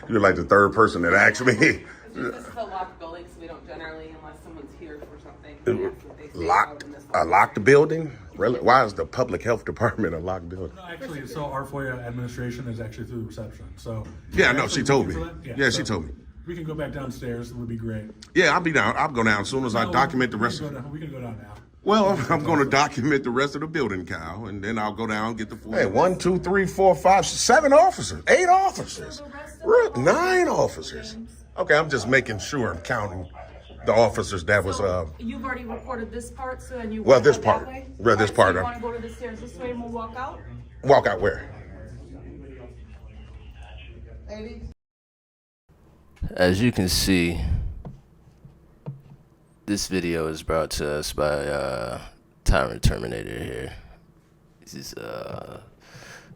You're like the third person that asked me. This is a locked building, so we don't generally, unless someone's here for something. That's what they say Locked? in this A locked building? Really? Why is the public health department a locked building? No, actually, so our FOIA administration is actually through reception. So Yeah, no, she told me. Yeah, so she told me. We can go back downstairs. It would be great. Yeah, I'll be down. I'll go down as soon as I document the rest of it. We can go down now. Well, I'm going to document the rest of the building, Kyle, and then I'll go down and get the full. Hey, 1, 2, 3, 4, 5, 7 officers, 8 officers, 9 officers. Okay, I'm just making sure I'm counting the officers that was. You've already recorded this part, so and you. Well, this that part. way? Well, this Alright, part, So you want to go to the stairs this way, and we'll walk out. Walk out where? As you can see, this video is brought to us by Tyrant Terminator here. This is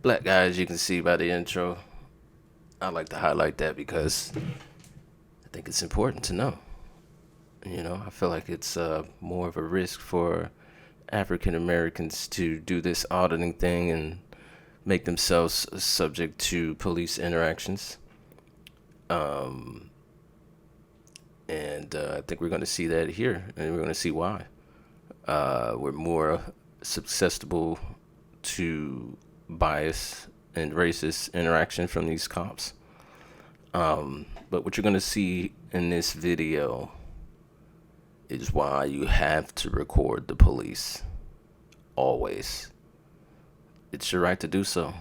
black guy, as you can see by the intro. I like to highlight that because I think it's important to know. You know, I feel like it's more of a risk for African Americans to do this auditing thing and make themselves subject to police interactions. And I think we're going to see that here, and we're going to see why. We're more susceptible to bias and racist interaction from these cops. But what you're going to see in this video is why you have to record the police. Always. It's your right to do so.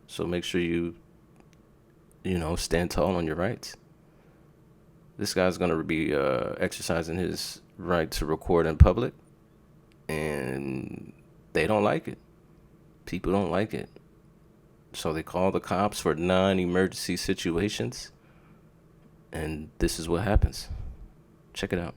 So make sure you stand tall on your rights. This guy's going to be exercising his right to record in public, and they don't like it. People don't like it. So they call the cops for non-emergency situations, and this is what happens. Check it out.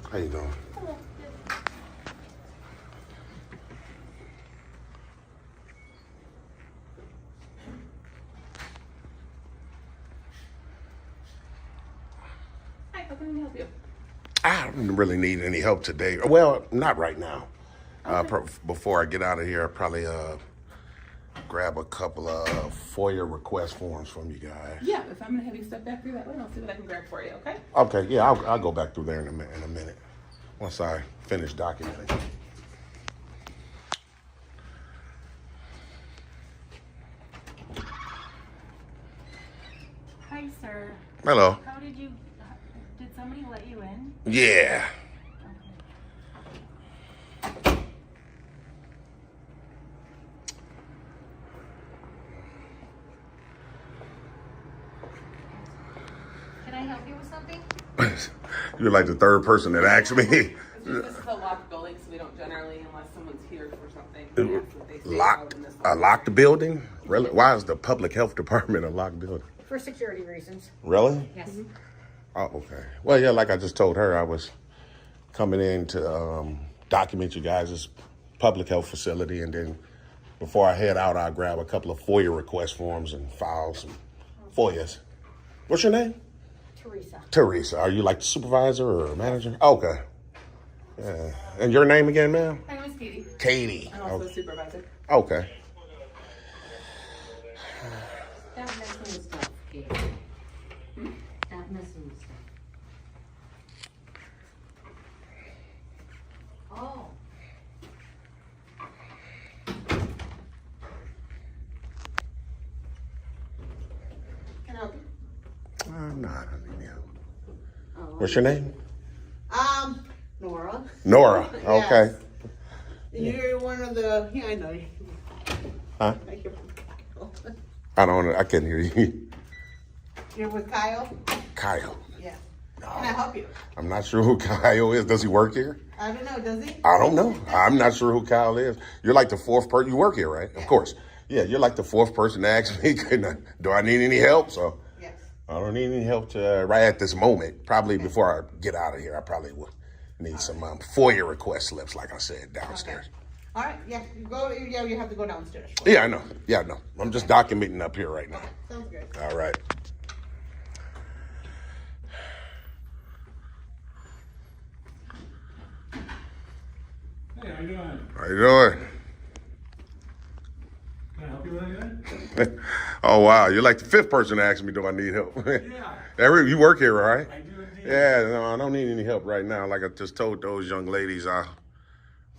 How you doing? Hi, how can I help you? I don't really need any help today. Well, not right now. Before I get out of here, I'll probably grab a couple of FOIA request forms from you guys. Yeah, if I'm gonna have you step back through that way, I'll see what I can grab for you. Okay? Okay, yeah, I'll go back through there in a minute once I finish documenting. Hi, sir. Hello. How did somebody let you in? Yeah. Can I help you with something? You're like the third person that asked me. This is a locked building, so we don't generally, unless someone's here for something. That's what they say Locked? in this A locked building? Really? Why is the public health department a locked building? For security reasons. Really? Yes. Oh, okay. Well, yeah, like I just told her, I was coming in to document you guys' public health facility, and then before I head out, I'll grab a couple of FOIA request forms and file some FOIAs. What's your name? Teresa. Teresa. Are you like the supervisor or manager? Okay. Yeah. And your name again, ma'am? My name is Katie. Katie. I'm also a supervisor. Okay. Stop messing with stuff, Katie. Stop messing with stuff. Oh. Can I help you? I'm not. I mean, yeah. Oh. What's your name? Nora. Nora. Okay. Yes. You the, yeah, I know you. Huh? I hear from Kyle. I can't hear you. You're with Kyle? Kyle. Yeah. Can I help you? I'm not sure who Kyle is. Does he work here? I don't know, does he? I don't know. I'm not sure who Kyle is. You're like the fourth person. You work here, right? Of course. Yeah, you're like the fourth person to ask me, do I need any help? So Yes. I don't need any help right at this moment. Probably before I get out of here, I probably will need some FOIA request slips, like I said, downstairs. All right, yeah, you have to go downstairs. Yeah, I know. Yeah, I know. I'm just documenting up here right now. Sounds good. All right. Hey, how you doing? How you doing? Can I help you with anything? Oh, wow. You're like the fifth person to ask me, do I need help? Yeah. You work here, right? I do indeed. Yeah, no, I don't need any help right now. Like I just told those young ladies, I'll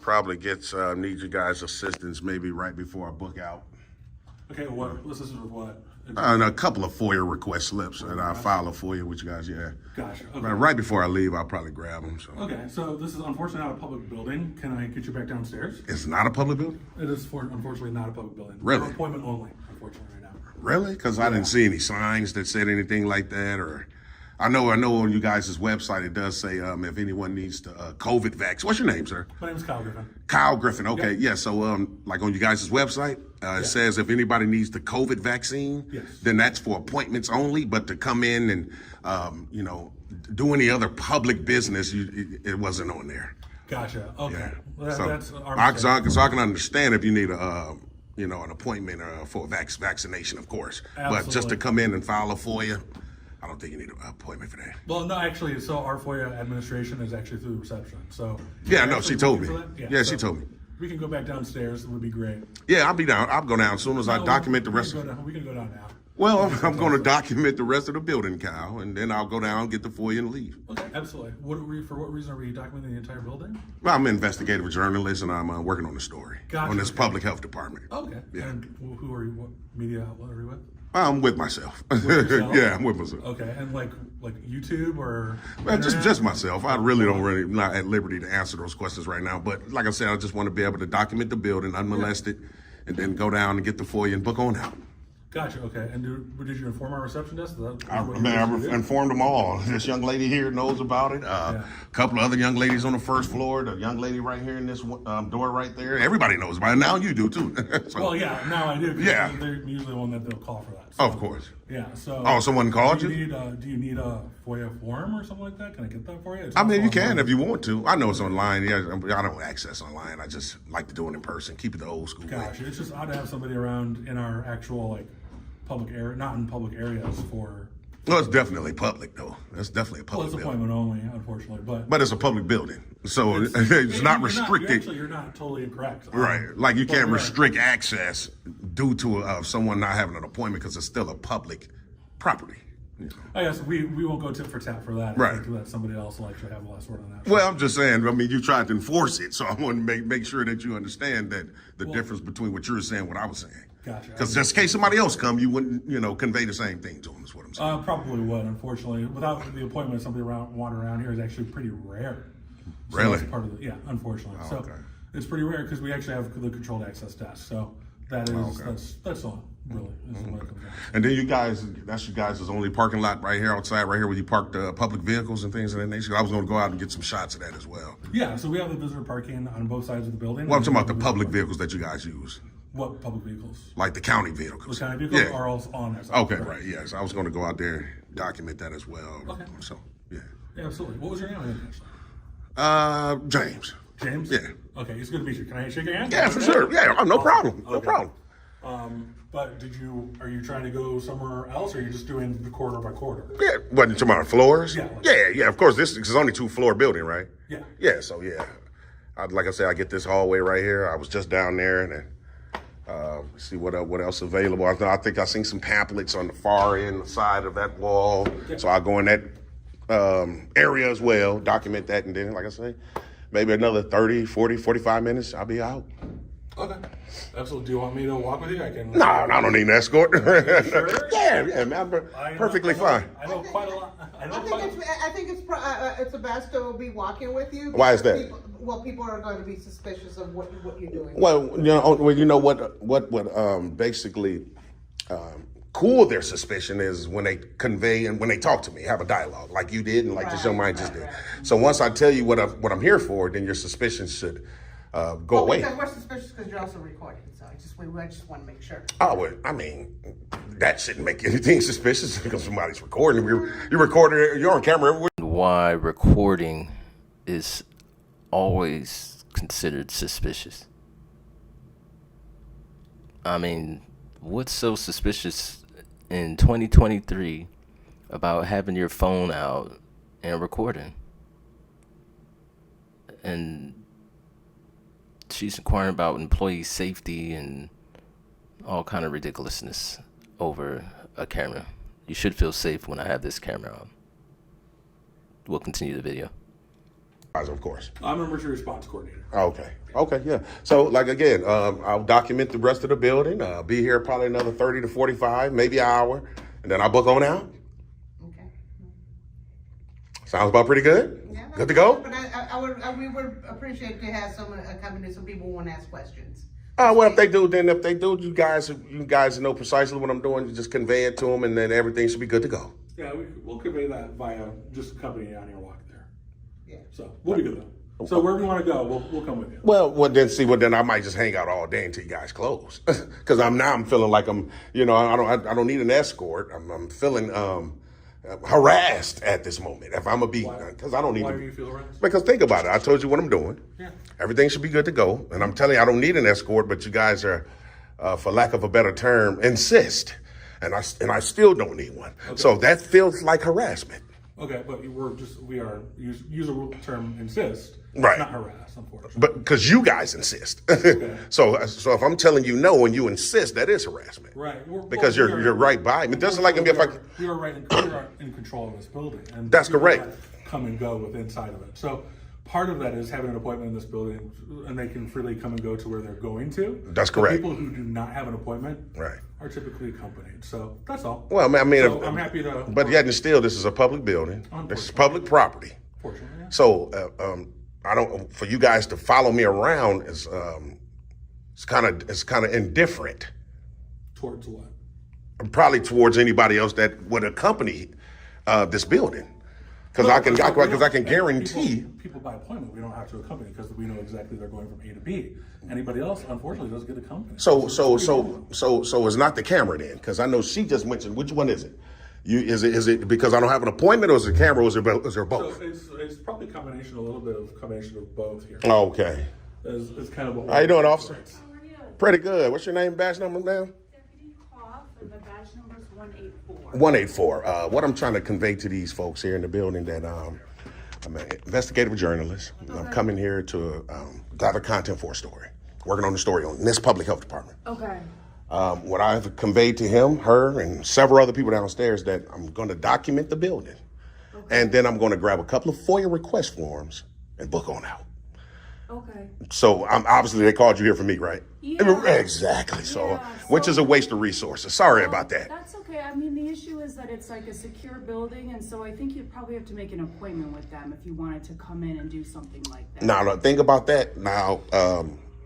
probably need you guys' assistance maybe right before I book out. Okay, this is with what? And a couple of FOIA request slips, and I'll file a FOIA with you guys, yeah. Gotcha. Okay. But right before I leave, I'll probably grab them. So. Okay, so this is unfortunately not a public building. Can I get you back downstairs? It's not a public building? It is unfortunately not a public building. Really? Appointment only, unfortunately, right now. Really? Because I didn't see any signs that said anything like that, or I know on you guys' website it does say if anyone needs the COVID vaccine. What's your name, sir? My name is Kyle Griffin. Kyle Griffin. Okay, Yep. yeah. So like on you guys' website, it says if anybody needs the COVID vaccine, Yes. then that's for appointments only. But to come in and do any other public business, it wasn't on there. Gotcha. Okay. Yeah. Well, So that's our I mistake. can understand if you need an appointment for a vaccination, of course. But just to Absolutely. come in and file a FOIA, I don't think you need an appointment for that. Well, no, actually, so our FOIA administration is actually through reception. So Yeah, no, she told me. For that? Yeah, so she told me. We can go back downstairs. It would be great. Yeah, I'll be down. I'll go down as soon as I document the rest. We can go down now. Well, I'm going to document the rest of the building, Kyle, and then I'll go down, get the FOIA, and leave. Okay, absolutely. For what reason are we documenting the entire building? Well, I'm an investigative journalist, and I'm working on the story Gotcha, on this okay. public health department. Okay. Yeah. And who are you? What media outlet are you with? I'm with myself. yourself? Yeah, I'm with myself. Okay, and like YouTube or Well, internet? just myself. I really not at liberty to answer those questions right now. But like I said, I just want to be able to document the building unmolested, and then go down and get the FOIA and book on out. Gotcha. Okay. And did you inform our reception desk? Is that I what you usually do? informed them all. This young lady here knows about it. A couple of other young ladies on the first floor. The young lady right here in this door right there. Everybody knows about it. Now you do too. So, Well, yeah. Now I do. 'Cause Yeah. They're usually the one that they'll call for that. So, of course. Yeah. So. Oh, someone called do you? Do you need a FOIA form or something like that? Can I get that for you? It's I mean, also you can online. if you want to. I know it's online. Yeah, I don't access online. I just like to do it in person. Keep it the old school way. Gotcha. It's just odd to have somebody around in our actual public area, not in public areas for. Well, it's definitely public though. That's definitely a Well, public it's building. appointment only, unfortunately, but But it's a public building, so it's you're not restricted. You're not totally incorrect. Right, like you But can't right. restrict access due to someone not having an appointment because it's still a public property. You know? I guess we won't go tit for tat for that. Right. I think that somebody else will actually have the last word on that. Well, I'm just saying. I mean, you tried to enforce it, so I want to make sure that you understand that the difference between what you're saying and what I was saying. Gotcha. Because just in case somebody else come, you wouldn't, convey the same thing to them. Is what I'm saying. Probably would, unfortunately. Without the appointment, somebody wandering around here is actually pretty rare. So Really? That's part of the, unfortunately. Oh, so okay. it's pretty rare because we actually have the controlled access desk. So that is Okay. that's all really is what it comes down to. And then that's you guys' only parking lot right here outside, right here where you park the public vehicles and things of that nature. I was going to go out and get some shots of that as well. Yeah, so we have the visitor parking on both sides of the building. Well, I'm talking about the public vehicles that you guys use, What public vehicles? like the county vehicles. The county vehicles Yeah. are all on there. Okay, right. Yes, I was going to go out there and document that as well. Okay. So, yeah. Yeah, absolutely. What was your name again, actually? James. James? Yeah. Okay, it's good to meet you. Can I shake your hand? Yeah, for sure. Yeah, no problem. No Okay. problem. But are you trying to go somewhere else, or are you just doing the corridor by corridor? Yeah, wasn't you talking about floors? Yeah. Yeah. Of course, this is only 2-floor building, right? Yeah. Yeah. So yeah, like I said, I get this hallway right here. I was just down there and then see what else available. I think I seen some pamphlets on the far end side of that wall. Yeah. So I go in that area as well, document that, and then, like I say, maybe another 30, 40, 45 minutes, I'll be out. Okay. Absolutely. Do you want me to walk with you? I can. No, I don't need an escort. Sure? Yeah, man, I'm I know- perfectly I know- fine. I know quite a lot. I think it's the best to be walking with you. Why is that? People are going to be suspicious of what you're doing. Well, you know what basically cool their suspicion is when they convey and when they talk to me, have a dialogue like you did and like this young man just did. So once I tell you what I'm here for, then your suspicions should go away. Because we're suspicious because you're also recording, so I just want to make sure. Oh, well, I mean, that shouldn't make anything suspicious because somebody's recording. You recorded, you're on camera. Why recording is always considered suspicious. I mean, what's so suspicious in 2023 about having your phone out and recording? And she's inquiring about employee safety and all kind of ridiculousness over a camera. You should feel safe when I have this camera on. We'll continue the video. Of course. I'm emergency response coordinator. Okay, yeah. So, like, again, I'll document the rest of the building. I'll be here probably another 30 to 45, maybe an hour, and then I'll book on out. Okay. Sounds about pretty good? Yeah, Good to go? But we would appreciate to have someone come in so people want to ask questions. Well, if they do, you guys know precisely what I'm doing. You just convey it to them, and then everything should be good to go. Yeah, we'll convey that via just accompanying you on your walk there. Yeah. So we'll be good though. So wherever you want to go, we'll come with you. Well, then I might just hang out all day until you guys close, because I'm feeling like I don't need an escort. I'm feeling harassed at this moment. If I'm gonna be, because I don't need. Why to, do you feel harassed? Because think about it. I told you what I'm doing. Yeah. Everything should be good to go, and I'm telling you, I don't need an escort. But you guys are, for lack of a better term, insist, and I still don't need one. Okay. So that feels like harassment. Okay, but we are use a term insist, Right. not harass, unfortunately. But because you guys insist. Okay. So if I'm telling you no and you insist, that is harassment. Right. Because you're right by me. It doesn't like me if I. We are in control of this building, and That's people correct. that come and go with inside of it. So part of that is having an appointment in this building, and they can freely come and go to where they're going to. That's But correct. people who do not have an appointment, Right. are typically accompanied. So that's all. Well, I mean, So I'm happy to. But yet and still, this is a public building. This is public property. Fortunately, yeah. So I don't. For you guys to follow me around is it's kind of indifferent. Towards what? Probably towards anybody else that would accompany this building, because I can guarantee. People by appointment, we don't have to accompany because we know exactly they're going from A to B. Anybody else, unfortunately, doesn't get accompanied. So it's not the camera then, because I know she just mentioned. Which one is it? Is it because I don't have an appointment, or is it the camera, or is there both? So it's probably a little bit of combination of both here. Okay. It's kind of what. How you doing, officer? How are you? Pretty good. What's your name, badge number, ma'am? Deputy Cough, and the badge number is 184. 184. What I'm trying to convey to these folks here in the building that I'm an investigative journalist. I'm coming here to gather content for a story. Working on the story on this public health department. Okay. What I've conveyed to him, her, and several other people downstairs that I'm going to document the building. Okay. And then I'm going to grab a couple of FOIA request forms and book on out. Okay. So obviously they called you here for me, right? Yeah. Exactly. So, Yeah, which is a waste of resources. Sorry about that. That's okay. I mean, the issue is that it's like a secure building, and so I think you'd probably have to make an appointment with them if you wanted to come in and do something like that. Now, think about that. Now,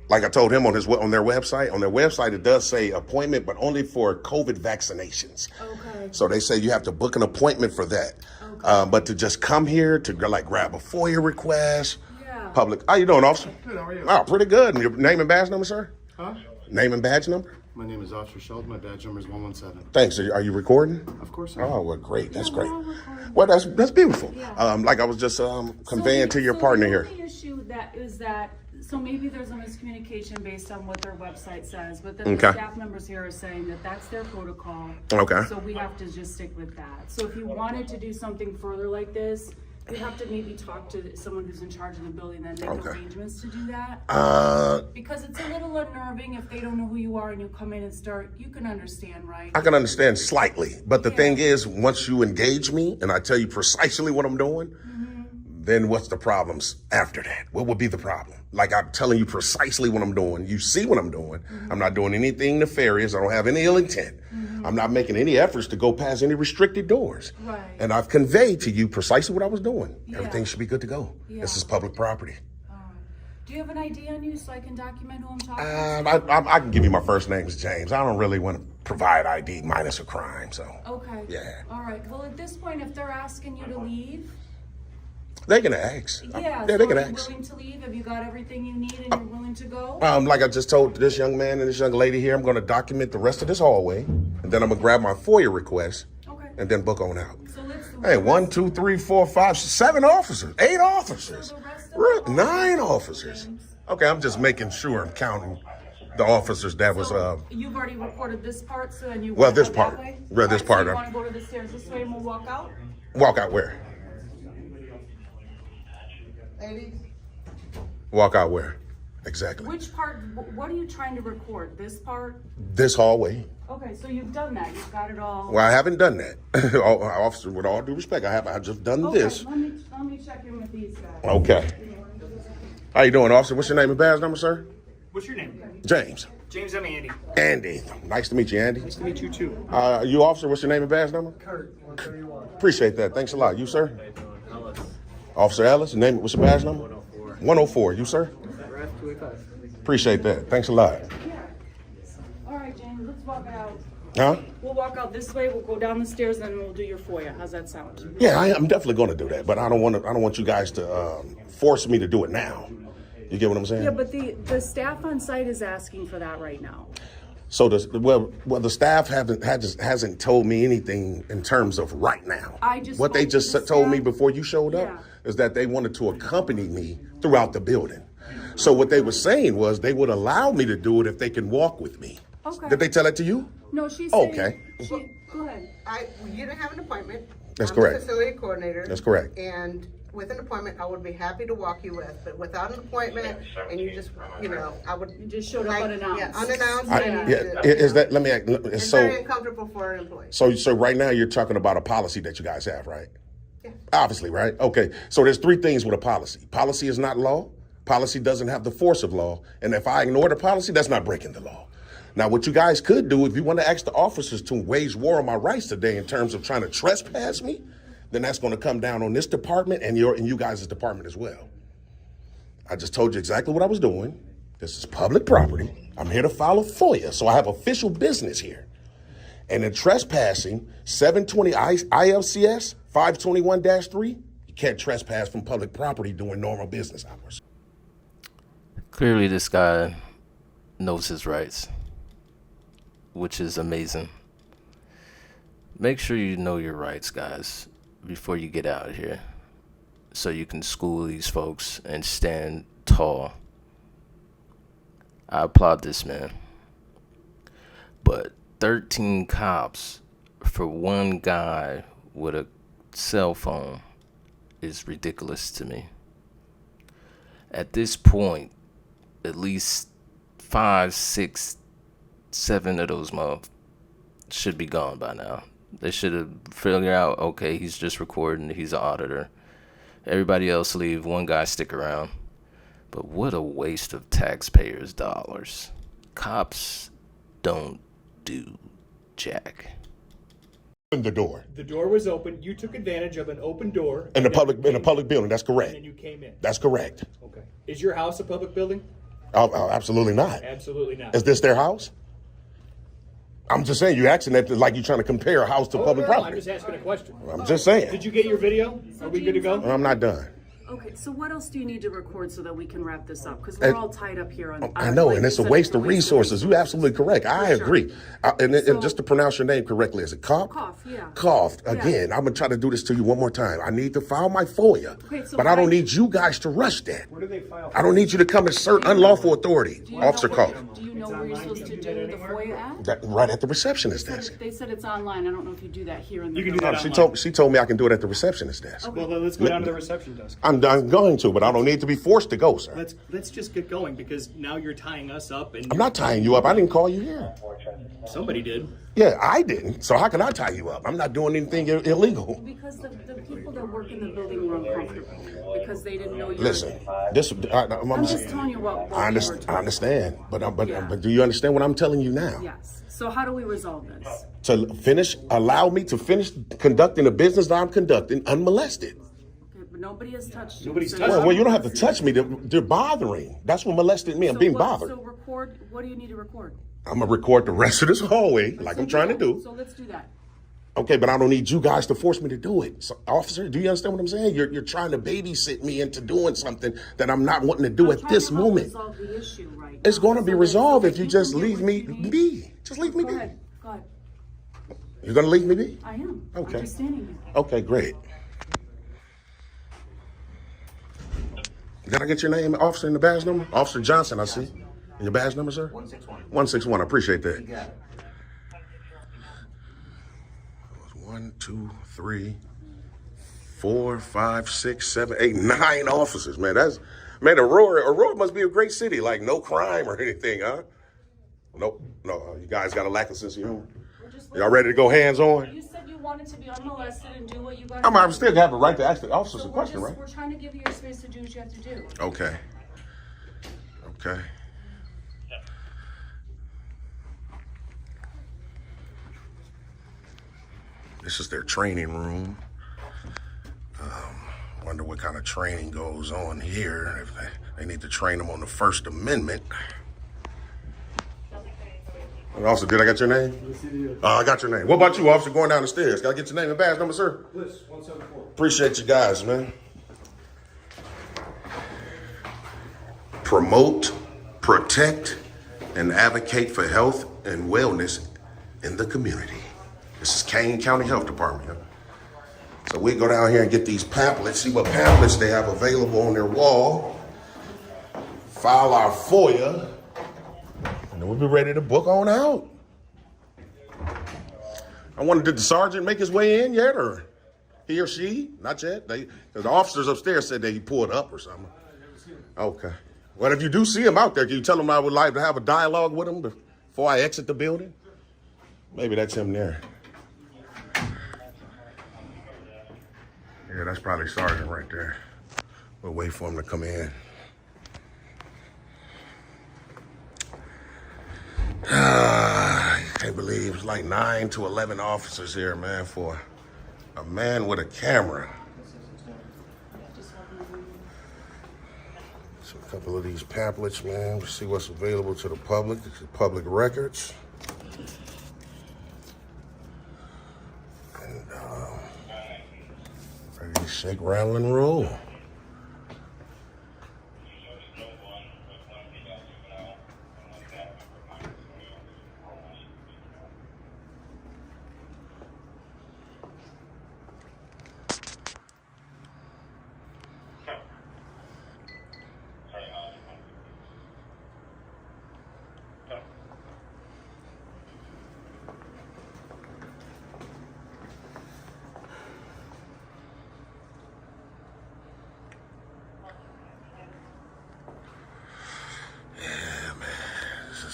like I told him on their website, it does say appointment, but only for COVID vaccinations. Okay. So they say you have to book an appointment for that. Okay. But to just come here to like grab a FOIA request, Yeah. public. How you doing, officer? Good, how are you? Oh, pretty good. And your name and badge number, sir? Huh? Name and badge number? My name is Officer Sheldon. My badge number is 117. Thanks. Are you recording? Of course I am. Oh, well, great. That's Yeah, great. we're all recording. Well, that's beautiful. Yeah. Like I was just conveying to your partner here. The only issue so maybe there's a miscommunication based on what their website says, but then the Okay. staff members here are saying that that's their protocol. Okay. So we have to just stick with that. So if you wanted to do something further like this, you have to maybe talk to someone who's in charge of the building and make Okay. arrangements to do that. Because it's a little unnerving if they don't know who you are and you come in and start, you can understand, right? I can understand slightly, but the Yeah. thing is, once you engage me and I tell you precisely what I'm doing, then what's the problems after that? What would be the problem? Like I'm telling you precisely what I'm doing. You see what I'm doing. I'm not doing anything nefarious. I don't have any ill intent. I'm not making any efforts to go past any restricted doors. Right. And I've conveyed to you precisely what I was doing. Yeah. Everything should be good to go. Yeah. This is public property. All right. Do you have an ID on you so I can document who I'm talking to? I can give you my first name is James. I don't really want to provide ID minus a crime, so. Okay. Yeah. All right. Well, at this point, if they're asking you to leave, They can ask. yeah, they so can are you ask. willing to leave? Have you got everything you need and you're willing to go? Like I just told this young man and this young lady here, I'm going to document the rest of this hallway, and then I'm going to grab my FOIA request, Okay. and then book on out. So let's. Hey, 1, 2, 3, 4, 5, 7 officers, 8 officers, So the rest of the 9 officers. Okay, I'm just making sure I'm counting the officers that was. So you've already recorded this part, so and you Well, wanna this go part. that way? Well, this Alright, part, So you want to go to the stairs this way, and we'll walk out. Walk out where? Ladies, Walk out where? Exactly. Which part? What are you trying to record? This part? This hallway. Okay, so you've done that. You've got it all. Well, I haven't done that. Officer, with all due respect, I've just done Okay, this. Let me check in with these guys. Okay. How you doing, officer? What's your name and badge number, sir? What's your name? James. James, I'm Andy. Andy. Nice to meet you, Andy. Nice to meet you too. You officer, what's your name and badge number? Kurt, 131. Appreciate that. Thanks a lot. You, sir? Officer Ellis, name, what's your badge number? 104. 104. You, sir? Ref 285. Appreciate that. Thanks a lot. All right, James, let's walk out. Huh? We'll walk out this way. We'll go down the stairs, and we'll do your FOIA. How's that sound? Yeah, I'm definitely going to do that, but I don't want you guys to force me to do it now. You get what I'm saying? Yeah, but the staff on site is asking for that right now. So the staff hasn't told me anything in terms of right now. I just what they spoke to just the told me staff. before you showed up Yeah. is that they wanted to accompany me throughout the building. So what they were saying was they would allow me to do it if they can walk with me. Okay. Did they tell it to you? No, she's Okay. saying. Go ahead. you didn't have an appointment. That's I'm correct. the facility coordinator. That's correct. And with an appointment, I would be happy to walk you with, but without an appointment, and you just, I would. You just showed up unannounced. Yeah, unannounced. Is that? Let me ask. It's So very uncomfortable for an employee. so right now you're talking about a policy that you guys have, right? Yeah. Obviously, right? Okay. So there's 3 things with a policy. Policy is not law. Policy doesn't have the force of law. And if I ignore the policy, that's not breaking the law. Now, what you guys could do, if you want to ask the officers to wage war on my rights today in terms of trying to trespass me, then that's going to come down on this department and you guys' department as well. I just told you exactly what I was doing. This is public property. I'm here to file a FOIA, so I have official business here. And in trespassing, 720 ILCS 521-3, you can't trespass from public property during normal business hours. Clearly, this guy knows his rights, which is amazing. Make sure you know your rights, guys, before you get out of here, so you can school these folks and stand tall. I applaud this man. But 13 cops for one guy with a cell phone is ridiculous to me. At this point, at least 5, 6, 7 of those motherfuckers should be gone by now. They should have figured out, okay, he's just recording, he's an auditor. Everybody else leave, one guy stick around. But what a waste of taxpayers' dollars. Cops don't do jack. In the door. The door was open. You took advantage of an open door. In a public building, that's And correct. then you came in. That's correct. Okay. Is your house a public building? Oh, absolutely not. Absolutely not. Is this their house? I'm just saying, you're asking that like you're trying to compare a house to public No, I'm property. just asking a question. I'm just saying. Did you get your video? Are we good to go? I'm not done. Okay, so what else do you need to record so that we can wrap this up? Because we're all tied up here on. I know, like and it's a you said, waste of resources. You're absolutely correct. I sure. agree. And So- just to pronounce your name correctly, is it Koff? Koff, yeah. Koff. Yeah. Again, I'm going to try to do this to you one more time. I need to file my FOIA. Okay, so but I don't why- need you guys to rush that. Where do they file? I don't need you to come assert unlawful authority. Do you know Officer where- Koff. Do you know where you're supposed to do the FOIA at? Right at the receptionist desk. They said it's online. I don't know if you do that here in the You can do building. that She told me I can do it at the receptionist desk. Well, then let's go down to the reception desk. I'm going to, but I don't need to be forced to go, sir. Let's just get going because now you're tying us up and I'm not tying you up. I didn't call you here. somebody did. Yeah, I didn't. So how can I tie you up? I'm not doing anything illegal. Because the people that work in the building were uncomfortable because they didn't know you. Listen, this. I'm just telling you what I we were told. understand, but But do you understand what I'm telling you now? Yes. So how do we resolve this? Allow me to finish conducting the business that I'm conducting unmolested. Okay, but nobody has touched you. Nobody's So touched Well, you don't have to touch me. They're bothering. That's what molested me. I'm being bothered. So record, what do you need to record? I'm going to record the rest of this hallway like I'm trying to do. So let's do that. Okay, but I don't need you guys to force me to do it. So, officer, do you understand what I'm saying? You're trying to babysit me into doing something that I'm not wanting to do at this moment. Resolve the issue right It's now. going to be So resolved that if you can just get leave what me you need. be. Just leave me Go be. ahead. Go ahead. You're going to leave me be? I am. Okay. I'm just standing here. Okay, great. Did I get your name, officer, in the badge number? Officer Johnson, I see. And your badge number, sir? 161. 161, I appreciate that. You got it. 1, 2, 3, 4, 5, 6, 7, 8, 9 officers, man. Aurora must be a great city, like no crime or anything, huh? Nope, no, you guys got a lack of sense of humor. Y'all ready to go hands on? You said you wanted to be unmolested and do what you got. I'm still have a right to ask the officers So a question, right? We're trying to give you your space to do what you have to do. Okay. Okay. This is their training room. Wonder what kind of training goes on here. If they need to train them on the First Amendment. Officer, did I get your name? I got your name. What about you, officer, going down the stairs? Got to get your name and badge number, sir? Bliss, 174. Appreciate you guys, man. Promote, protect, and advocate for health and wellness in the community. This is Kane County Health Department. So we go down here and get these pamphlets, see what pamphlets they have available on their wall, file our FOIA, and then we'll be ready to book on out. I wonder, did the sergeant make his way in yet, or he or she? Not yet. Because the officers upstairs said that he pulled up or something. Okay. Well, if you do see him out there, can you tell him I would like to have a dialogue with him before I exit the building? Maybe that's him there. Yeah, that's probably Sergeant right there. We'll wait for him to come in. I can't believe it's like 9 to 11 officers here, man, for a man with a camera. So a couple of these pamphlets, man. We'll see what's available to the public. It's the public records. And ready to shake, rattle, and roll.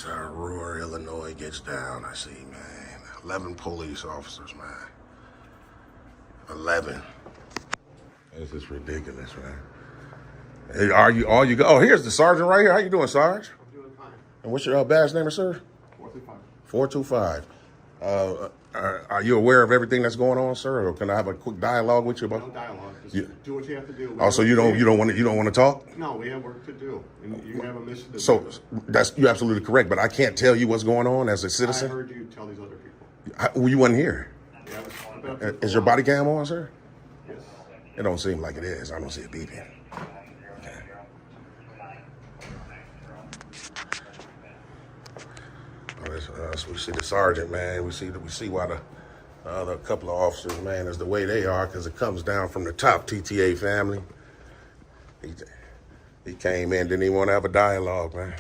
Aurora, Illinois gets down, I see, man. 11 police officers, man. 11. This is ridiculous, man. Hey, oh, here's the sergeant right here. How you doing, Sarge? I'm doing fine. And what's your badge number, sir? 425. 425. Are you aware of everything that's going on, sir? Or can I have a quick dialogue with you about? No dialogue. Just Yeah. do what you have to do. Oh, so you don't want to talk? No, we have work to do, and you have a mission to So do. you're absolutely correct, but I can't tell you what's going on as a I citizen. heard you tell these other people. Well, you wasn't here. Yeah, I've been up here Is for your a body cam on, sir? while. Yes. It don't seem like it is. I don't see it beeping. Okay. So we see the sergeant, man. We see why the other couple of officers, man, is the way they are, because it comes down from the top. TTA family. He came in, didn't even want to have a dialogue, man.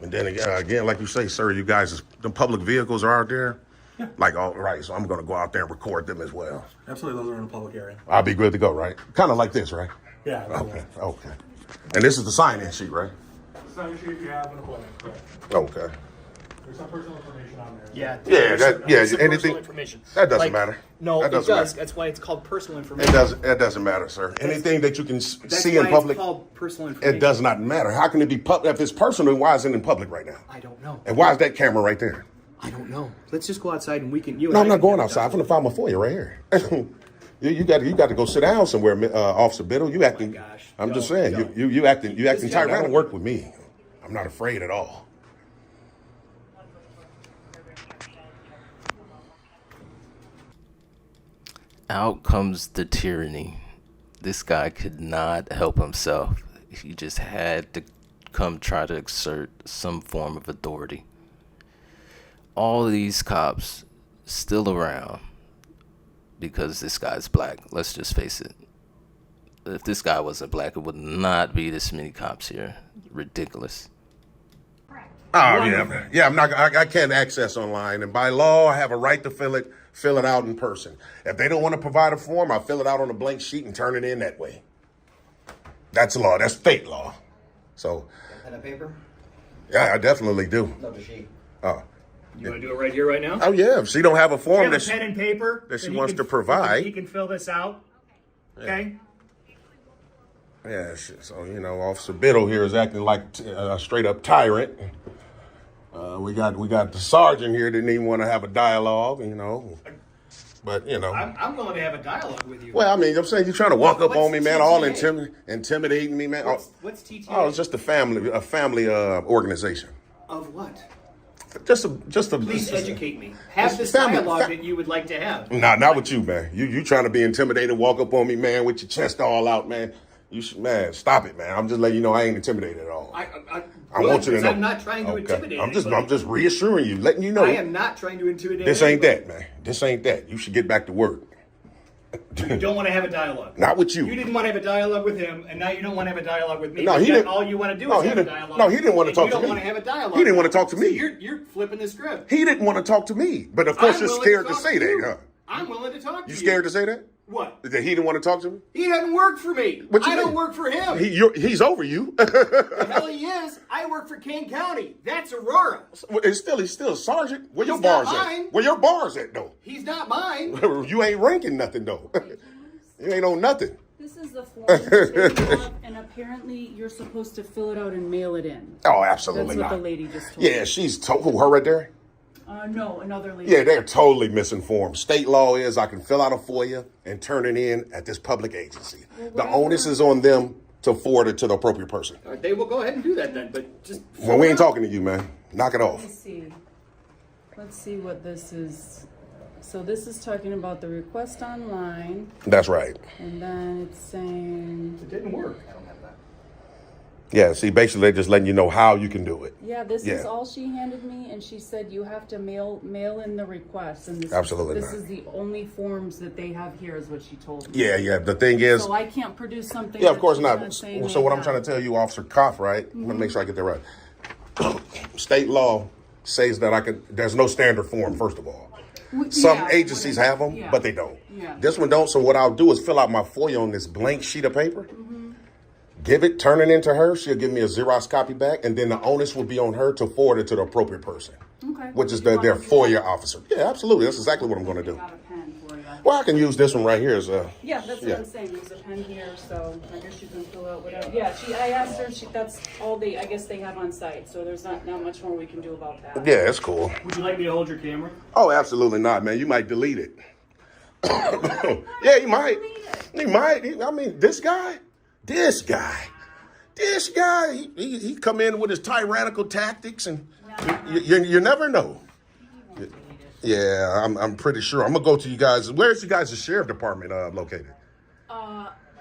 And then again, like you say, sir, you guys, the public vehicles are out there. Yeah. Like, all right, so I'm going to go out there and record them as well. Absolutely, those are in a public area. I'll be good to go, right? Kind of like this, right? Yeah. Okay. And this is the sign-in sheet, right? So you have an appointment, correct? Okay. There's some personal information on there. Yeah. Yeah, There's some anything- personal information. that doesn't matter. No, That it doesn't does. matter. That's why it's called personal It information. doesn't matter, sir. Anything that you can That's see why in public, it's called personal information. it does not matter. How can it be public? If it's personal, why is it in public right now? I don't know. And why is that camera right there? I don't know. Let's just go outside and we can. You and No, I I'm not can going have a outside. I'm gonna find my foyer right here. you got to go sit down somewhere, Officer Biddle. You acting? gosh. I'm just Go, saying. go. You acting This guy Tyrant don't- work with me. I'm not afraid at all. Out comes the tyranny. This guy could not help himself. He just had to come try to exert some form of authority. All these cops still around because this guy's black. Let's just face it. If this guy wasn't black, it would not be this many cops here. Ridiculous. Oh yeah. I'm not. I can't access online, and by law, I have a right to fill it out in person. If they don't want to provide a form, I fill it out on a blank sheet and turn it in that way. That's law. That's state law. So, Pen and paper? yeah, I definitely do. No, the sheet. Oh, You want to do it right here, right now? oh yeah. If she don't have a You form, have a that pen and paper that she he wants can- to provide. He can fill this out. Okay. yeah. So Officer Biddle here is acting like a straight up tyrant. We got the sergeant here that didn't even want to have a dialogue. But I'm willing to have a dialogue with you. well, I mean, I'm saying you're trying to walk up on me, man, all TTA? intimidating me, man. What's TTA? Oh, it's just a family organization. Of what? Just a. Please educate me. Have It's this family- dialogue that you would like to have. Not with you, man. You trying to be intimidated, walk up on me, man, with your chest all out, man. You should, man, stop it, man. I'm just letting you know I ain't intimidated at all. I want you to know. I'm not trying to Okay. intimidate I'm anybody. just reassuring you, letting you know. I am not trying to intimidate This ain't anybody. that, man. This ain't that. You should get back to work. You don't want to have a dialogue. Not with you. You didn't want to have a dialogue with him, and now you don't want to have a dialogue with me. No, But he yet didn't- All you want to do no, is he have a didn't- dialogue. no, he didn't want to and talk you to don't me. want to have a dialogue. He didn't want to talk to So me. You're flipping the script. He didn't want to talk to me, but of course I'm you're willing scared to talk say you. that, huh? I'm willing to talk to you. You scared to say that? What? That he didn't want to talk to me? He doesn't work for me. What you I don't mean? work for him. He's over you. The hell he is. I work for Kane County. That's Aurora. He's still a sergeant. Where your He's not bars at? mine. Where your bars at though? He's not mine. You ain't ranking nothing though. You ain't on nothing. This is the form you're taking off, and apparently you're supposed to fill it out and mail it in. Oh, absolutely That's what not. the lady just told Yeah, me. she's who her right there? No, another lady. Yeah, they're totally misinformed. State law is I can fill out a FOIA and turn it in at this public agency. The onus is on them to forward it to the appropriate person. All right, they will go ahead and do that then, but just. Well, we ain't talking to you, man. Knock it off. Let's see what this is. So this is talking about the request online, That's right. and then it's saying, It didn't work. Yeah, see, basically they're just letting you know how you can do it. yeah, this Yeah. is all she handed me, and she said you have to mail in the request, and this Absolutely this not. is the only forms that they have here, is what she told me. Yeah. The thing is, So I can't produce something. yeah, of that course she's not. saying So they what I'm have. trying to tell you, Officer Koff, right? Let me make sure I get that right. State law says that there's no standard form, first of all. Some Yeah, agencies have them, yeah. but they don't. Yeah. This one don't. So what I'll do is fill out my FOIA on this blank sheet of paper, turn it into her. She'll give me a Xerox copy back, and then the onus will be on her to forward it to the appropriate person, Okay. which is You their want me to- FOIA officer. Yeah, absolutely. That's exactly what I'm going to do. Got a pen for you. Well, I can use this one right here as a. Yeah, that's Yeah. what I'm saying. There's a pen here, so I guess you can fill out whatever. Yeah, I asked her. That's all I guess they have on site. So there's not much more we can do about that. Yeah, it's cool. Would you like me to hold your camera? Oh, absolutely not, man. You might delete it. Yeah, you might. He might. I mean, this guy, he come in with his tyrannical tactics, and you never know. Yeah, I'm pretty sure. I'm gonna go to you guys. Where's you guys' sheriff department located?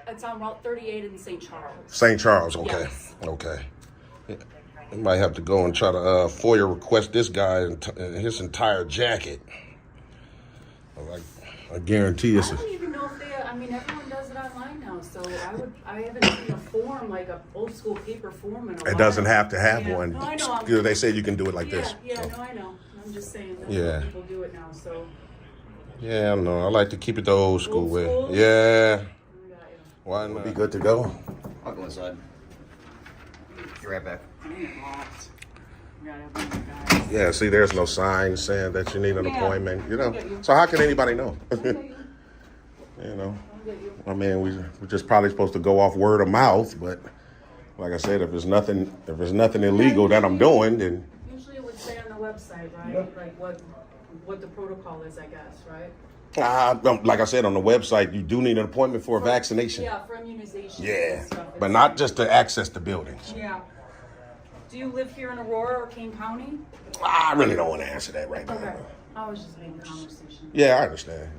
It's on Route 38 in St. Charles. St. Charles. Okay. Yes. Okay. Yeah. I might have to go and try to FOIA request this guy and his entire jacket. I guarantee I it's. don't even know if they. I mean, everyone does it online now, so I haven't seen a form like a old school paper form in a while. It doesn't have to have Yeah. one. No, I know. You know, they say you can do it like this. Yeah, no, I know. I'm just saying that's Yeah. how people do it now. So Yeah, I know. I like to keep it the old school Old way. school? Yeah. I got you. Why not? Be good to go. I'll go inside. Be right back. forgot everyone, guys. Yeah, see, there's no sign saying that you need an Yeah, appointment, you I know. get you. So how can anybody know? I get you. You know, I get you. I mean, we're just probably supposed to go off word of mouth, but like I said, if there's nothing illegal that I'm doing, then Usually it would say on the website, right? Like what the protocol is, I guess, right? like I said on the website, you do need an appointment for a vaccination. Yeah, for immunization. Yeah, and stuff. but not just to access the buildings. Yeah. Do you live here in Aurora or Kane County? I really don't want to answer that right now. Okay. I was just making conversation. Yeah, I understand.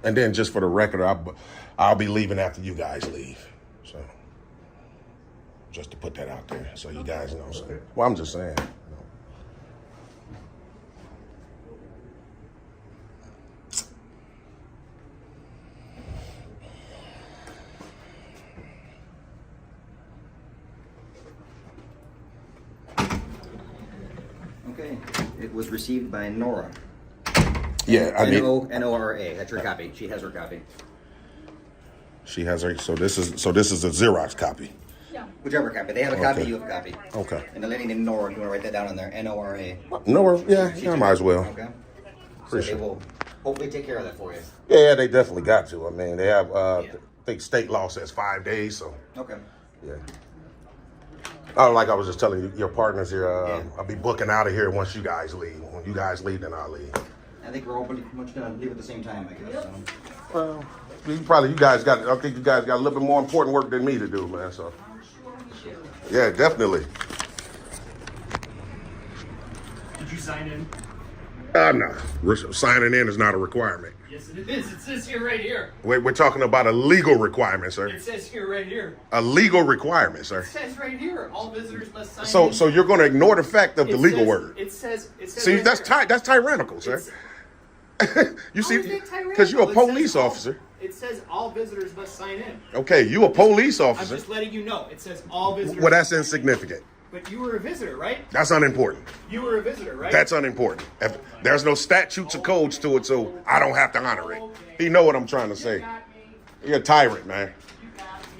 And then just for the record, I'll be leaving after you guys leave. So just to put that out there so you guys know. So, well, I'm just saying. Okay, it was received by Nora. Yeah, I mean, Nora. That's her copy. She has her copy. she has her. So this is a Xerox copy. Yeah. Whichever copy. They have a copy. Okay. You have a copy. Okay. And the lady named Nora. Do you want to write that down on there? Nora. No, yeah, I might as well. Okay. So Appreciate they will hopefully take care of that for you. Yeah, they definitely got to. I mean, they have. I think state law says 5 days. So Okay. yeah. Oh, like I was just telling you, your partners here. Yeah. I'll be booking out of here once you guys leave. When you guys leave, then I'll leave. I think we're all pretty much gonna leave at the same time, I guess. So. Well, I think you guys got a little bit more important work than me to do, man. So I'm sure we do. yeah, definitely. Did you sign in? No. Signing in is not a requirement. Yes, it is. It says here right here. We're talking about a legal requirement, sir. It says here right here. A legal requirement, sir. It says right here. All visitors must sign in. So you're going to ignore the fact of the legal word. It says. See, right that's here. that's tyrannical, sir. You see, How is it tyrannical? because you're a It police says all- officer. It says all visitors must sign in. Okay, you a police I'm officer. just letting you know. It says all visitors. Well, that's must sign in. insignificant. But you were a visitor, right? That's unimportant. You were a visitor, right? That's unimportant. If there's no statutes or codes to it, so I don't have to honor it. He know what I'm trying to say. You're a tyrant, man.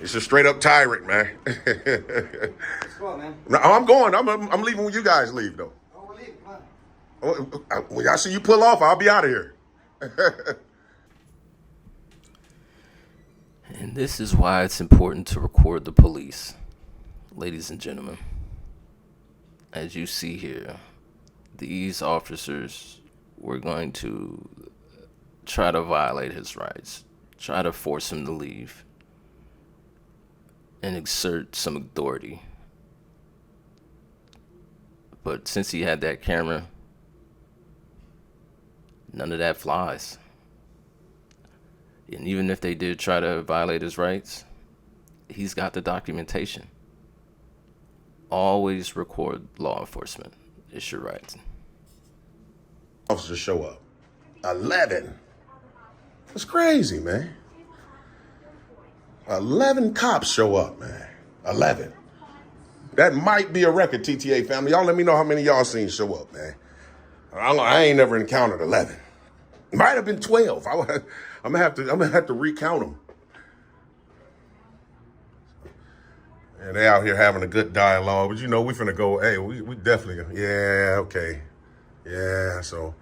It's a straight up tyrant, man. Let's go, man. No, I'm going. I'm leaving when you guys leave, though. Oh, we're leaving. Come on. When I see you pull off, I'll be out of here. And this is why it's important to record the police. Ladies and gentlemen, as you see here, these officers were going to try to violate his rights, try to force him to leave, and exert some authority. But since he had that camera, none of that flies. And even if they did try to violate his rights, he's got the documentation. Always record law enforcement. It's your right. Officers show up. 11. That's crazy, man. 11 cops show up, man. 11. That might be a record, TTA family. Y'all let me know how many y'all seen show up, man. I ain't never encountered 11. Might have been 12. I'm gonna have to recount them. And they out here having a good dialogue, but you know we finna go. Hey, we definitely. Yeah, okay, yeah. So,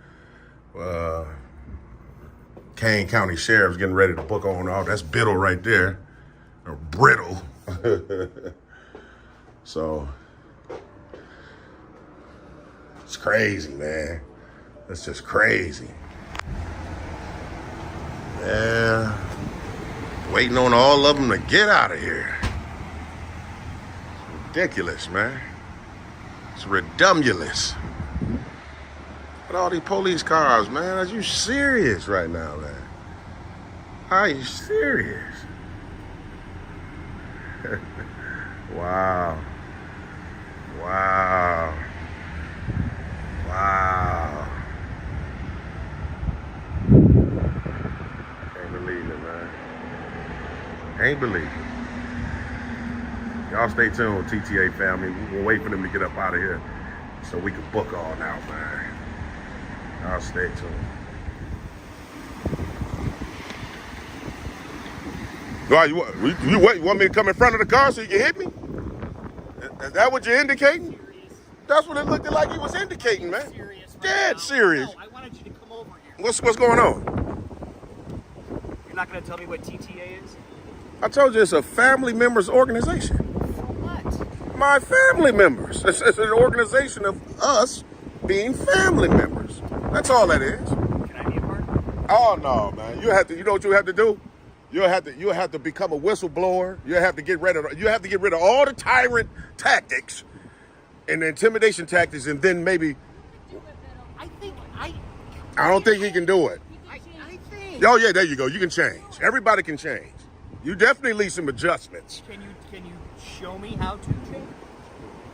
Kane County Sheriff's getting ready to book on off. That's Biddle right there, or Brittle. So it's crazy, man. That's just crazy. Yeah, waiting on all of them to get out of here. It's ridiculous, man. It's redumulous. Look at all these police cars, man. Are you serious right now, man? Are you serious? Wow. Wow. Wow. Can't believe it, man. Can't believe it. Y'all stay tuned, TTA family. We'll wait for them to get up out of here so we can book on out, man. Y'all stay tuned. Why, you want me to come in front of the car so you can hit me? Is that what you're indicating? That's what it looked like he was indicating, man. Dead serious. No, I wanted you to come over here. What's going on? You're not going to tell me what TTA is? I told you it's a family members organization. For what? My family members. It's an organization of us being family members. That's all that is. Can I be a part? Oh no, man! You know what you have to do? You'll have to become a whistleblower. You have to get rid of all the tyrant tactics and the intimidation tactics, and then maybe I don't think he can do it. I think. Oh yeah, there you go. You can change. Everybody can change. You definitely need some adjustments. Can you show me how to change?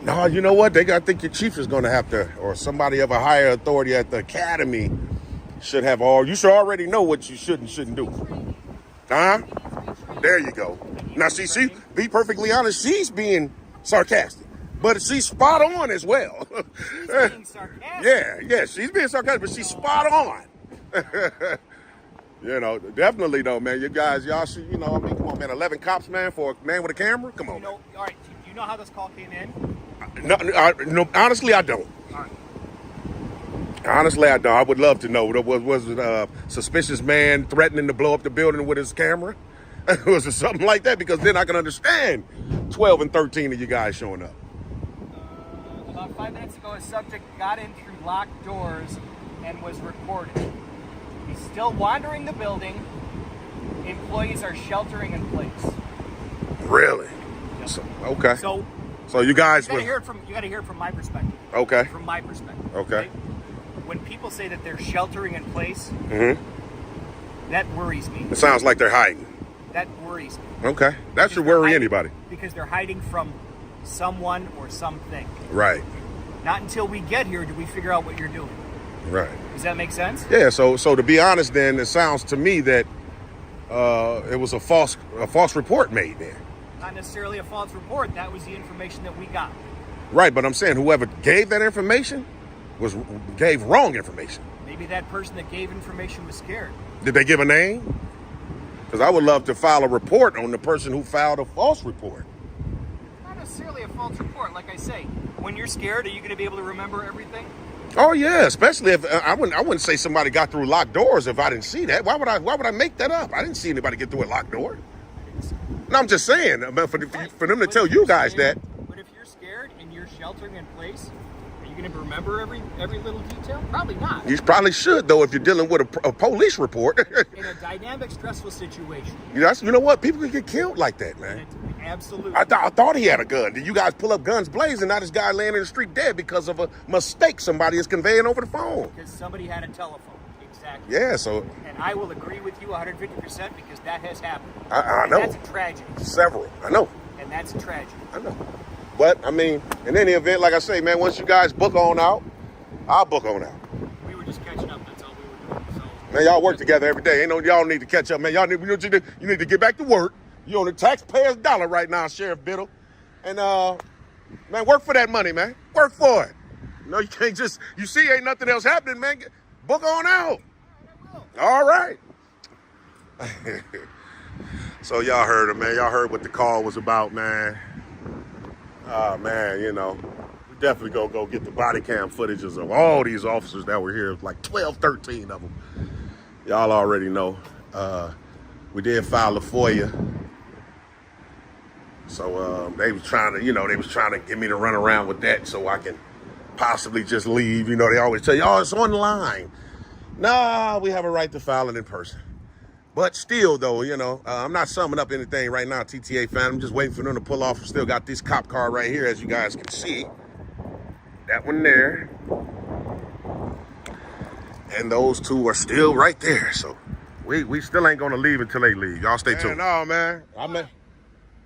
No, you know what? I think your chief is going to have to, or somebody of a higher authority at the academy should have you should already know what you should and shouldn't do. Huh? There you go. Now, see, be perfectly honest, she's being sarcastic, but she's spot on as well. She's being sarcastic. Yeah, she's being sarcastic, but she's spot on. You know, definitely though, man. Y'all should, come on, man. 11 cops, man, for a man with a camera. Come on. All right. Do you know how this call came in? No, honestly, I don't. All right. Honestly, I don't. I would love to know. Was it a suspicious man threatening to blow up the building with his camera? Was it something like that? Because then I can understand 12 and 13 of you guys showing up. About 5 minutes ago, a subject got in through locked doors and was recorded. He's still wandering the building. Employees are sheltering in place. Really? Yep. Okay. So you guys you gotta hear it from my perspective. Okay. From my perspective. Okay. Right? When people say that they're sheltering in place, that worries me. It sounds like they're hiding. That worries me. Okay. That should worry anybody. Because they're hiding from someone or something. Right. Not until we get here do we figure out what you're doing. Right. Does that make sense? Yeah. So to be honest, then it sounds to me that it was a false report made there. Not necessarily a false report. That was the information that we got. Right, but I'm saying whoever gave that information gave wrong information. Maybe that person that gave information was scared. Did they give a name? Because I would love to file a report on the person who filed a false report. Not necessarily a false report. Like I say, when you're scared, are you going to be able to remember everything? Oh yeah, especially if I wouldn't say somebody got through locked doors if I didn't see that. Why would I make that up? I didn't see anybody get through a locked door. No, I'm just saying, for them to tell you guys that. But if you're scared and you're sheltering in place, are you going to remember every little detail? Probably not. You probably should, though, if you're dealing with a police report. In a dynamic, stressful situation. You know what? People can get killed like that, man. Absolutely. I thought he had a gun. Did you guys pull up guns blazing? Now this guy laying in the street dead because of a mistake somebody is conveying over the phone. Because somebody had a telephone. Exactly. Yeah, so. And I will agree with you 150% because that has happened. I know. That's a tragedy. Several. I know. And that's a tragedy. I know. But, I mean, in any event, like I say, man, once you guys book on out, I'll book on out. We were just catching up. That's all we were doing. So. Man, y'all work together every day. Y'all need to catch up, man. You need to get back to work. You're on the taxpayer's dollar right now, Sheriff Biddle. And, man, work for that money, man. Work for it. No, you can't just, you see ain't nothing else happening, man. Book on out. All right. So y'all heard him, man. Y'all heard what the call was about, man. Oh, man, we definitely go get the body cam footages of all these officers that were here, like 12, 13 of them. Y'all already know. We did file a FOIA. So they was trying to get me to run around with that so I can possibly just leave. They always tell you, oh, it's online. Nah, we have a right to file it in person. But still, though, I'm not summing up anything right now, TTA fan. I'm just waiting for them to pull off. Still got this cop car right here, as you guys can see. That one there. And those two are still right there. So we still ain't gonna leave until they leave. Y'all stay tuned. No, man.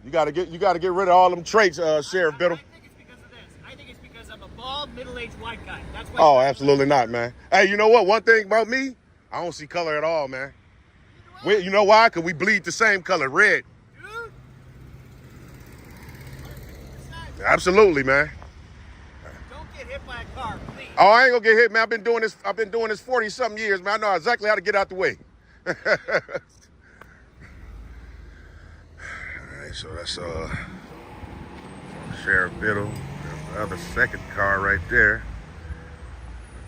You gotta get rid of all them traits, Sheriff Biddle. I think it's because of this. I think it's because I'm a bald, middle-aged white guy. That's why. Oh, absolutely not, man. Hey, you know what? One thing about me, I don't see color at all, man. You know why? Because we bleed the same color, red. Dude. Absolutely, man. Don't get hit by a car, please. Oh, I ain't gonna get hit, man. I've been doing this 40-something years, man. I know exactly how to get out the way. right, so that's Sheriff Biddle. There's the other second car right there.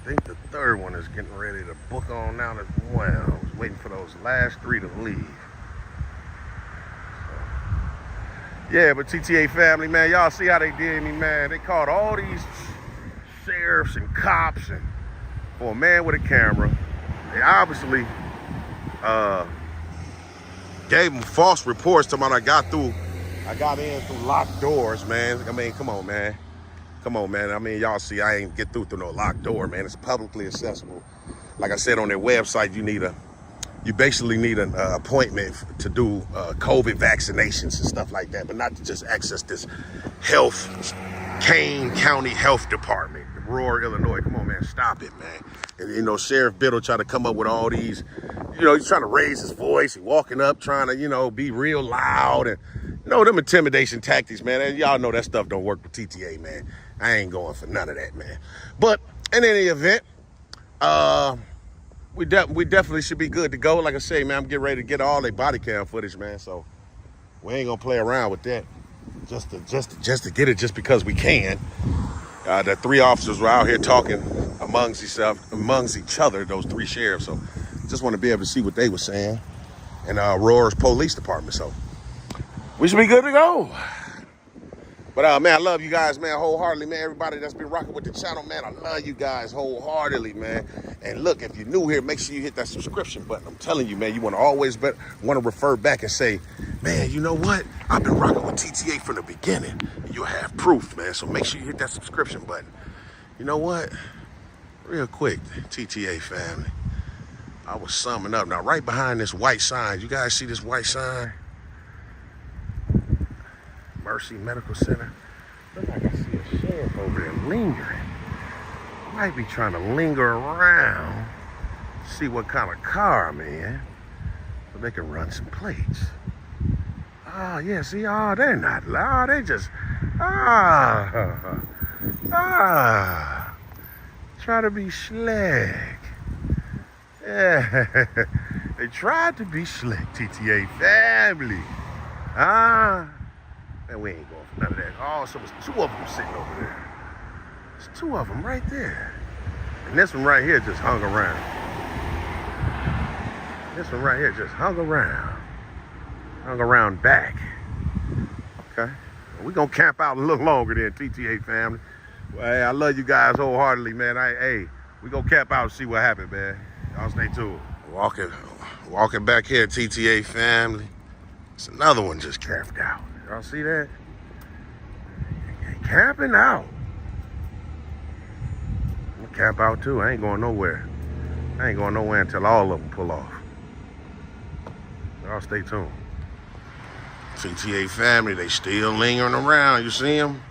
I think the third one is getting ready to book on out as well. I was waiting for those last three to leave. Yeah, but TTA family, man, y'all see how they did me, man. They called all these sheriffs and cops and for a man with a camera. They obviously gave them false reports to me. I got in through locked doors, man. I mean, come on, man. Come on, man. I mean, y'all see I ain't get through no locked door, man. It's publicly accessible. Like I said on their website, you basically need an appointment to do COVID vaccinations and stuff like that, but not to just access this Kane County Health Department, Aurora, Illinois. Come on, man, stop it, man. And, Sheriff Biddle try to come up with all these, he's trying to raise his voice and walking up, trying to, be real loud and, them intimidation tactics, man. And y'all know that stuff don't work with TTA, man. I ain't going for none of that, man. But in any event, we definitely should be good to go. Like I say, man, I'm getting ready to get all their body cam footage, man. So we ain't gonna play around with that. Just to get it, just because we can. The three officers were out here talking amongst each other, those three sheriffs. So just want to be able to see what they were saying. And Aurora's police department. So we should be good to go. But man, I love you guys, man, wholeheartedly, man. Everybody that's been rocking with the channel, man, I love you guys wholeheartedly, man. And look, if you're new here, make sure you hit that subscription button. I'm telling you, man, you want to always want to refer back and say, man, you know what? I've been rocking with TTA from the beginning. And you'll have proof, man. So make sure you hit that subscription button. You know what? Real quick, TTA family. I was summing up. Now, right behind this white sign, you guys see this white sign? Mercy Medical Center. Look like I see a sheriff over there lingering. Might be trying to linger around, see what kind of car I'm in, so they can run some plates. Oh, yeah, see, they're not loud. They just, try to be slick. Yeah, they tried to be slick, TTA family. Man, we ain't going for none of that. Oh, so there's two of them sitting over there. There's two of them right there. And this one right here just hung around. This one right here just hung around. Hung around back. Okay. Well, we're going to camp out a little longer than TTA family. Well, hey, I love you guys wholeheartedly, man. We're going to camp out and see what happens, man. Y'all stay tuned. Walking back here, TTA family. It's another one just camped out. Y'all see that? Camping out. I'm gonna camp out too. I ain't going nowhere. I ain't going nowhere until all of them pull off. Y'all stay tuned. TTA family, they still lingering around. You see them?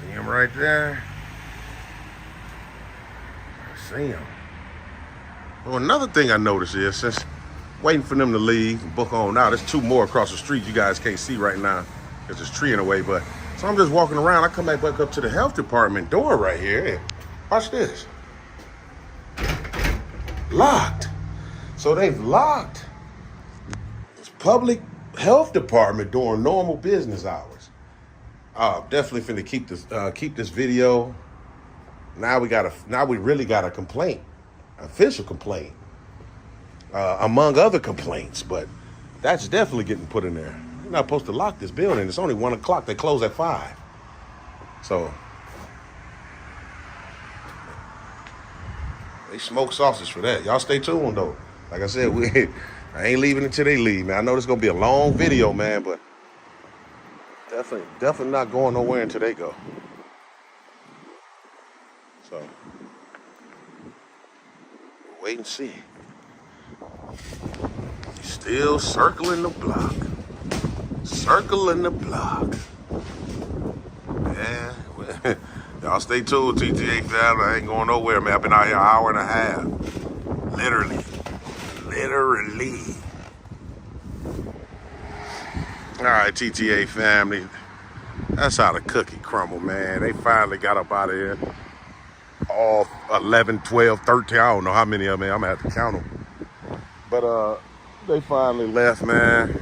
See them right there? I see them. Well, another thing I noticed is, since waiting for them to leave and book on out, there's two more across the street you guys can't see right now because there's a tree in the way. But so I'm just walking around. I come back up to the health department door right here. And watch this. Locked. So they've locked this public health department during normal business hours. Definitely finna keep this video. Now we really got a complaint, official complaint. Among other complaints, but that's definitely getting put in there. You're not supposed to lock this building. It's only 1 o'clock. They close at 5. So they smoke sausage for that. Y'all stay tuned though. Like I said, I ain't leaving until they leave, man. I know this is gonna be a long video, man, but definitely not going nowhere until they go. So wait and see. Still circling the block. Circling the block. Yeah. Y'all stay tuned, TTA family. I ain't going nowhere, man. I've been out here an hour and a half. Literally. All right, TTA family. That's how the cookie crumble, man. They finally got up out of here. All 11, 12, 13. I don't know how many of them. I'm going to have to count them. But they finally left, man.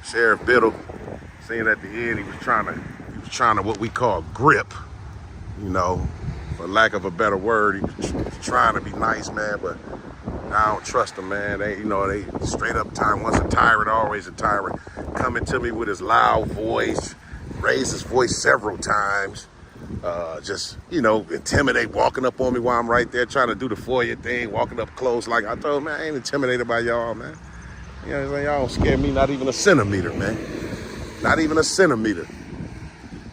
Sheriff Biddle, saying at the end he was trying to what we call grip, you know, for lack of a better word. He was trying to be nice, man, but I don't trust him, man. They straight up time. Once a tyrant, always a tyrant. Coming to me with his loud voice, raised his voice several times. Just, intimidate, walking up on me while I'm right there trying to do the foyer thing, walking up close. Like I told him, man, I ain't intimidated by y'all, man. You know what I'm saying? Y'all don't scare me, not even a centimeter, man. Not even a centimeter.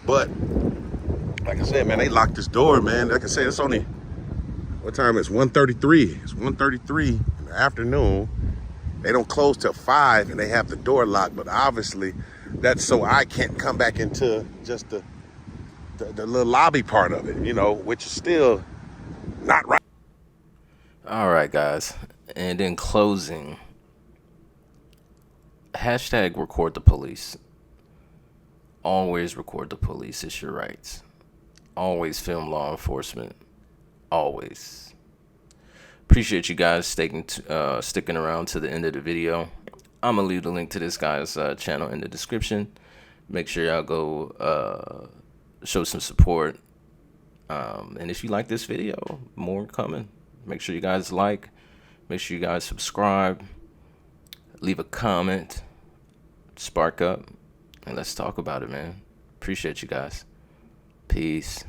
But, like I said, man, they locked this door, man. Like I said, it's only, what time is it? 1:33. It's 1:33 in the afternoon. They don't close till 5 and they have the door locked, but obviously that's so I can't come back into just the little lobby part of it, which is still not right. All right, guys. And in closing, hashtag record the police. Always record the police. It's your rights. Always film law enforcement. Always. Appreciate you guys sticking around to the end of the video. I'm going to leave the link to this guy's channel in the description. Make sure y'all go show some support. And if you like this video, more coming. Make sure you guys like. Make sure you guys subscribe. Leave a comment. Spark up. And let's talk about it, man. Appreciate you guys. Peace.